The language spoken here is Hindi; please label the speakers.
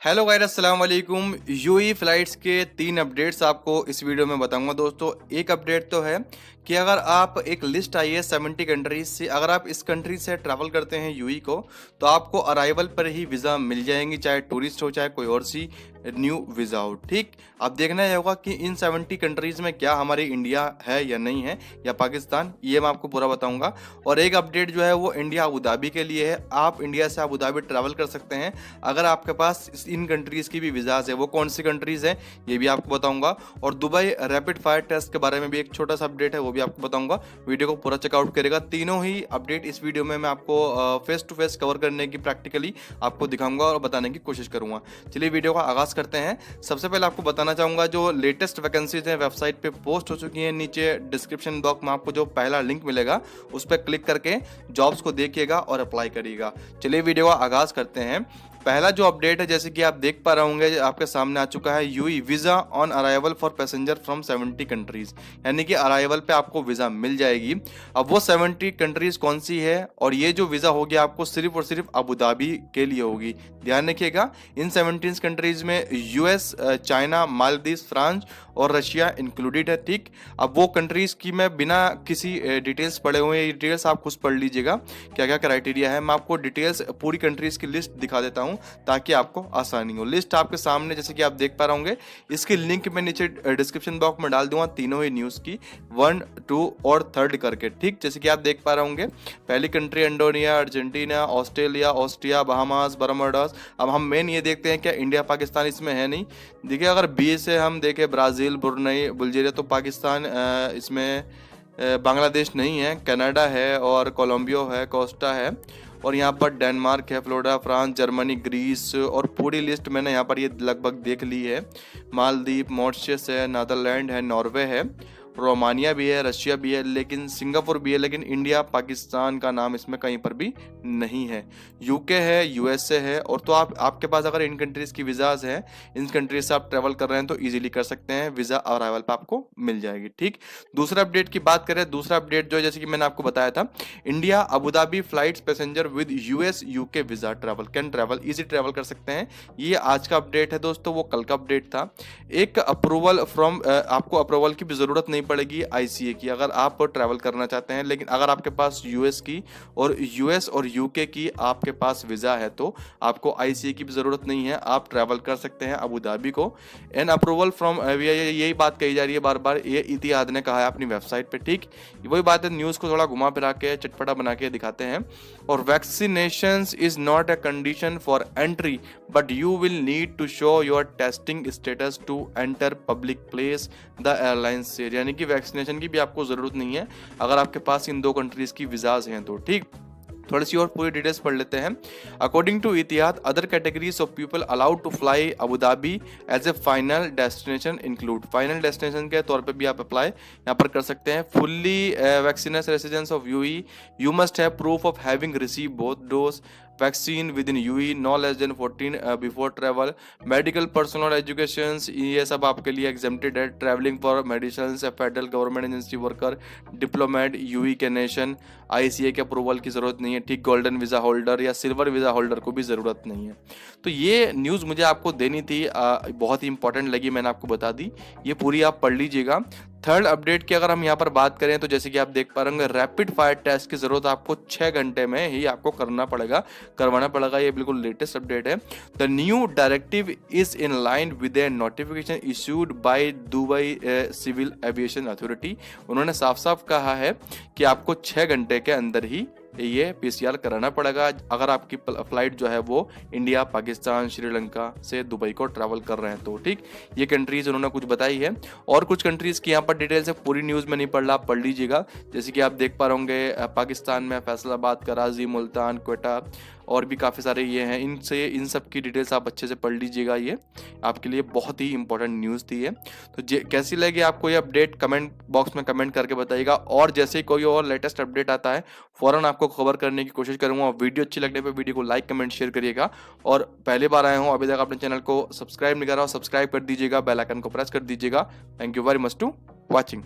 Speaker 1: हेलो गाइस, अस्सलाम वालेकुम। यूई फ्लाइट्स के 3 अपडेट्स आपको इस वीडियो में बताऊंगा दोस्तों। एक अपडेट तो है कि अगर आप एक लिस्ट आई है 70 कंट्रीज से, अगर आप इस कंट्री से ट्रैवल करते हैं यूई को, तो आपको अराइवल पर ही वीज़ा मिल जाएंगी, चाहे टूरिस्ट हो चाहे कोई और सी न्यू वीज़ा हो। ठीक, अब देखना यह होगा कि इन 70 कंट्रीज में क्या हमारी इंडिया है या नहीं है, या पाकिस्तान, ये मैं आपको पूरा बताऊंगा। और एक अपडेट जो है वो इंडिया अबू धाबी के लिए है। आप इंडिया से अबू धाबी ट्रैवल कर सकते हैं अगर आपके पास इन कंट्रीज की भी वीज़ाज है। वो कौन सी कंट्रीज है ये भी आपको बताऊंगा। और दुबई रैपिड फायर टेस्ट के बारे में भी एक छोटा सा अपडेट है, वो भी आपको बताऊंगा। वीडियो को पूरा चेकआउट करेगा। तीनों ही अपडेट इस वीडियो में मैं आपको फेस टू फेस कवर करने की, प्रैक्टिकली आपको दिखाऊंगा और बताने की कोशिश करूंगा। चलिए वीडियो का आगाज करते हैं। सबसे पहले आपको बताना चाहूंगा, जो लेटेस्ट वैकेंसीज हैं वेबसाइट पे पोस्ट हो चुकी हैं। नीचे डिस्क्रिप्शन बॉक्स में आपको जो पहला लिंक मिलेगा उस पर क्लिक करके जॉब्स को देखिएगा और अप्लाई करिएगा। चलिए वीडियो का आगाज करते हैं। पहला जो अपडेट है, जैसे कि आप देख पा रहे होंगे, आपके सामने आ चुका है UAE visa on arrival for passenger from 70 countries, यानी कि अराइवल पे आपको वीजा मिल जाएगी। अब वो 70 कंट्रीज कौन सी है, और ये जो वीजा होगी आपको सिर्फ और सिर्फ अबू धाबी के लिए होगी। ध्यान रखिएगा, इन 17 कंट्रीज में यूएस, चाइना, मालदीव, फ्रांस और रशिया इंक्लूडेड है। ठीक, अब वो कंट्रीज की मैं बिना किसी डिटेल्स पढ़े हुए, ये डिटेल्स आप खुद पढ़ लीजिएगा क्या क्या क्राइटेरिया है। मैं आपको डिटेल्स पूरी कंट्रीज की लिस्ट दिखा देता हूँ ताकि आपको आसानी हो। लिस्ट आपके सामने जैसे कि आप देख पा रहे होंगे, इसकी लिंक मैं नीचे डिस्क्रिप्शन बॉक्स में डाल दूंगा, तीनों ही न्यूज की 1, 2 और 3 करके। ठीक, जैसे कि आप देख पा रहे होंगे, पहली country Indonesia, Argentina, Australia, Austria, Bahamas, Bermudas. अब हम मेन ये देखते हैं क्या इंडिया पाकिस्तान इसमें है नहीं। देखिए, अगर बी से हम देखें ब्राजील, ब्रुनई, बुल्गारिया, तो पाकिस्तान इसमें बांग्लादेश नहीं है। कनाडा है और कोलंबिया है, कोस्टा है, और यहाँ पर डेनमार्क है, फ्लोरिडा, फ्रांस, जर्मनी, ग्रीस, और पूरी लिस्ट मैंने यहाँ पर ये लगभग देख ली है। मालदीव, मॉरिशस है, नीदरलैंड है, नॉर्वे है, रोमानिया भी है, रशिया भी है, लेकिन सिंगापुर भी है, लेकिन इंडिया पाकिस्तान का नाम इसमें कहीं पर भी नहीं है। यूके है, यूएसए है। और तो आपके पास अगर इन कंट्रीज की वीज़ाज हैं, इन कंट्रीज से आप ट्रेवल कर रहे हैं, तो इजीली कर सकते हैं, वीज़ा अराइवल पे आपको मिल जाएगी। ठीक, दूसरा अपडेट की बात करें, दूसरा अपडेट जो है, जैसे कि मैंने आपको बताया था, India Abu Dhabi flights passenger with US UK visa travel can travel, easy travel कर सकते हैं। ये आज का अपडेट है दोस्तों, वो कल का अपडेट था। एक अप्रूवल फ्रॉम, आपको अप्रूवल की भी जरूरत नहीं पड़ेगी आईसीए की, अगर आप ट्रैवल करना चाहते हैं। लेकिन अगर आपके पास यूएस की और यूएस और यूके की आपके पास वीजा है, तो आपको आईसीए की भी जरूरत नहीं है, आप ट्रैवल कर सकते हैं अबू धाबी को। एन अप्रूवल फ्रॉम, यही बात कही जा रही है बार बार, ये इतिहाद ने कहा है अपनी वेबसाइट पे। ठीक, वही बात है, न्यूज को थोड़ा घुमा फिरा के चटपटा बना के दिखाते हैं। और vaccination is not a condition for entry, but you will need to show your testing status to enter public place the airline से, यानी कि वैक्सीनेशन की भी आपको जरूरत नहीं है अगर आपके पास इन 2 कंट्रीज की वीजाज हैं तो। ठीक, थोड़ी सी और पूरी डिटेल्स पढ़ लेते हैं। According to Etihad, other categories of people allowed to fly Abu Dhabi as a final destination include, final destination के तौर पे भी आप अप्लाई यहाँ पर कर सकते हैं। Fully vaccinated residents of UAE, you must have proof of having receive both dose vaccine within UAE, no less than 14 before travel, medical personal education, ये सब आपके लिए एग्जेम्प्टेड है। Travelling for medicine, federal government agency worker, diplomat UAE के नेशन, आईसीए के अप्रूवल की जरूरत नहीं है। ठीक, गोल्डन वीजा होल्डर या सिल्वर वीजा होल्डर को भी जरूरत नहीं है। तो ये न्यूज़ मुझे आपको देनी थी, बहुत ही इंपॉर्टेंट लगी, मैंने आपको बता दी। ये पूरी आप पढ़ लीजिएगा। थर्ड अपडेट की अगर हम यहाँ पर बात करें, तो जैसे कि आप देख पा रहे होंगे, रैपिड फायर टेस्ट की जरूरत आपको 6 घंटे में ही आपको करवाना पड़ेगा। ये बिल्कुल लेटेस्ट अपडेट है। The new directive is in line with a notification issued by Dubai Civil Aviation Authority. उन्होंने साफ साफ कहा है कि आपको 6 घंटे के अंदर ही ये पीसीआर कराना पड़ेगा अगर आपकी फ्लाइट जो है वो इंडिया, पाकिस्तान, श्रीलंका से दुबई को ट्रैवल कर रहे हैं तो। ठीक, ये कंट्रीज उन्होंने कुछ बताई है, और कुछ कंट्रीज की यहाँ पर डिटेल्स है, पूरी न्यूज़ में नहीं पढ़ रहा, आप पढ़ लीजिएगा। जैसे कि आप देख पा रहे होंगे, पाकिस्तान में फैसलाबाद, कराची, मुल्तान, क्वेटा और भी काफ़ी सारे ये हैं, इन सब की डिटेल्स आप अच्छे से पढ़ लीजिएगा। ये आपके लिए बहुत ही इंपॉर्टेंट न्यूज़ थी है। तो कैसी लगी आपको ये अपडेट, कमेंट बॉक्स में कमेंट करके बताइएगा। और जैसे ही कोई और लेटेस्ट अपडेट आता है, फ़ौरन आपको खबर करने की कोशिश करूँगा। वीडियो अच्छी लगने पर वीडियो को लाइक, कमेंट, शेयर करिएगा। और पहली बार आए हो, अभी तक अपने चैनल को सब्सक्राइब नहीं करा हो, सब्सक्राइब कर दीजिएगा, बेल आइकन को प्रेस कर दीजिएगा। Thank you very much to watching.